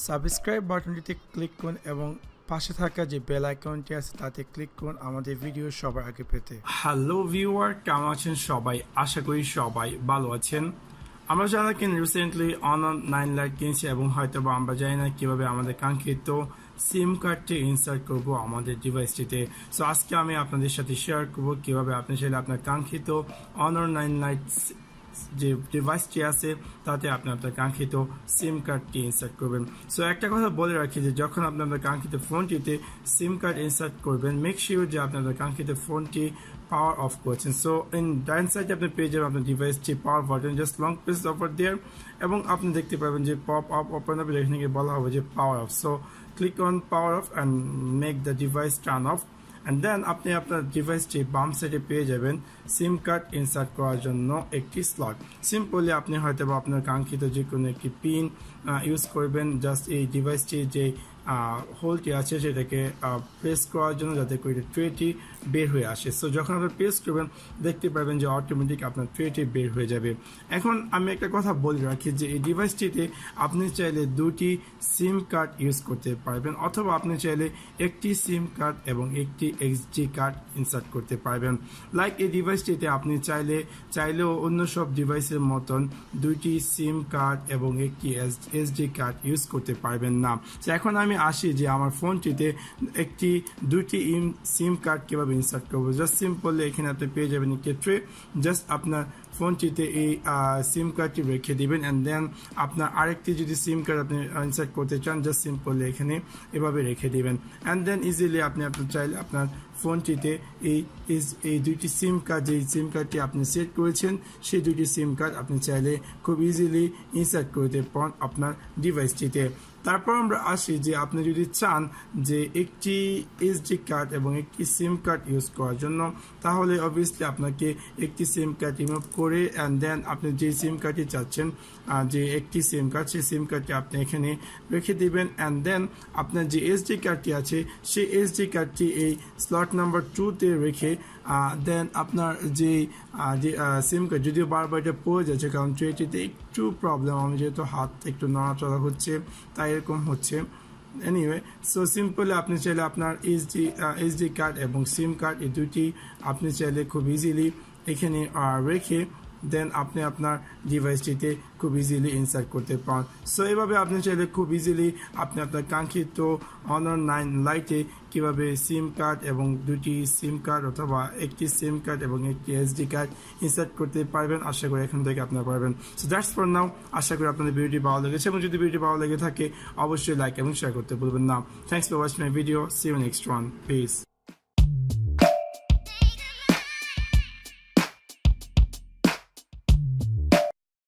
Subscribe বাটনটিতে click করুন এবং পাশে থাকা যে বেল আইকনটি আছে তাতে ক্লিক করুন আমাদের ভিডিও সবার আগে পেতে। হ্যালো ভিউয়ার, কেমন আছেন সবাই? আশা করি সবাই ভালো আছেন। আমরা যারা রিসেন্টলি অনর 9 লাইট কিনছি এবং হয়তো বা আমরা জানি না কিভাবে আমাদের কাঙ্ক্ষিত সিম কার্ডটি ইনসার্ট করব আমাদের ডিভাইসটিতে। সো আজকে আমি আপনাদের সাথে শেয়ার করব কিভাবে আপনি চাইলে আপনার কাঙ্ক্ষিত অনর 9 লাইট যে ডিভাইসটি আছে তাতে আপনি আপনার কাঙ্ক্ষিত সিম কার্ডটি ইনসার্ট করবেন। সো একটা কথা বলে রাখি যে যখন আপনি আপনার কাঙ্ক্ষিত ফোনটিতে সিম কার্ড ইনসার্ট করবেন, মেক শিওর যে আপনার কাঙ্ক্ষিত ফোনটি পাওয়ার অফ করছেন। সো ইন ডাইন সাইডে আপনি পেয়ে যাবেন আপনার ডিভাইসটি power button, just long press over there এবং আপনি দেখতে পাবেন যে পপ আপ ওপেন হবে, এখানে বলা হবে যে power off. So click on power off and make the device turn off. And then আপনি আপনার ডিভাইসটি বাম সাইডে পেয়ে যাবেন সিম কার্ড ইনসার্ট করার জন্য একটি স্লট। সিম্পলি আপনি হয়তো বা আপনার কাঙ্ক্ষিত যে কোনো একটি পিন ইউজ করবেন, জাস্ট এই ডিভাইসটির যে হোলটি আছে সেটাকে প্রেস করার জন্য যাতে করে ট্রেটি বের হয়ে আসে। সো যখন আপনি প্রেস করবেন দেখতে পাবেন যে অটোমেটিক আপনার ট্রেটি বের হয়ে যাবে। এখন আমি একটা কথা বলে রাখি যে এই ডিভাইসটিতে আপনি চাইলে দুটি সিম কার্ড ইউজ করতে পারবেন, অথবা আপনি চাইলে একটি সিম কার্ড এবং একটি এসডি কার্ড ইনসার্ট করতে পারবেন। লাইক এই ডিভাইসটিতে আপনি চাইলেও অন্য সব ডিভাইসের মতন দুইটি সিম কার্ড এবং একটি এসডি কার্ড ইউজ করতে পারবেন না। তো এখন আমি আসি যে আমার ফোনটিতে দুটি সিম কার্ড কিভাবে ইনসার্ট করবো। জাস্ট সিম্পলি এখানে আপনি পেয়ে যাবেন একটি ট্রে, জাস্ট আপনার ফোনটিতে এই সিম কার্ডটি রেখে দিবেন অ্যান্ড দেন আপনার আরেকটি যদি সিম কার্ড আপনি ইনসার্ট করতে চান, জাস্ট সিম্পলি এখানে এভাবে রেখে দিবেন অ্যান্ড দেন ইজিলি আপনি চাইলে আপনার ফোনটিতে এই দুইটি সিম কার্ড, যে সিম কার্ডটি আপনি সেট করেছেন সেই দুইটি সিম কার্ড আপনি চাইলে খুব ইজিলি ইনসার্ট করতে পারেন আপনার ডিভাইসটিতে। তারপর আমরা আসি যে আপনি যদি চান যে একটি এসডি কার্ড এবং একটি সিম কার্ড ইউজ করার জন্য, তাহলে অবভিয়াসলি আপনাকে একটি সিম কার্ড রিমুভ করে অ্যান্ড দেন আপনি যে সিম কার্ডটি চাচ্ছেন যে একটি সিম কার্ড, সেই সিম কার্ডটি আপনি এখানে রেখে দিবেন অ্যান্ড দেন আপনার যে এসডি কার্ডটি আছে সেই এসডি কার্ডটি এই স্লট নাম্বার 2-তে রেখে দেন আপনার যে সিম কার্ড, যদিও বারবার এটা পড়ে যাচ্ছে কারণ ট্রেটিতে একটু প্রবলেম, আমি যেহেতু হাত একটু নড়াচড়া হচ্ছে তাই এরকম হচ্ছে। এনিওয়ে, সো সিম্পলি আপনি চাইলে আপনার এসডি কার্ড এবং সিম কার্ড এই দুটি আপনি চাইলে খুব ইজিলি এখানে রেখে দেন আপনি আপনার ডিভাইসটিতে খুব ইজিলি ইনসার্ট করতে পারেন। সো এভাবে আপনি চাইলে খুব ইজিলি আপনি আপনার কাঙ্ক্ষিত অনর 9 লাইটে কীভাবে সিম কার্ড এবং দুটি সিম কার্ড অথবা একটি সিম কার্ড এবং একটি এসডি কার্ড ইনসার্ট করতে পারবেন। আশা করি এখান থেকে আপনারা পারবেন। So that's for now. আশা করি আপনাদের ভিডিওটি ভালো লেগেছে এবং যদি ভিডিওটি ভালো লেগে থাকে অবশ্যই লাইক এবং শেয়ার করতে ভুলবেন না। Thanks for watching my video. See you next one. Piece.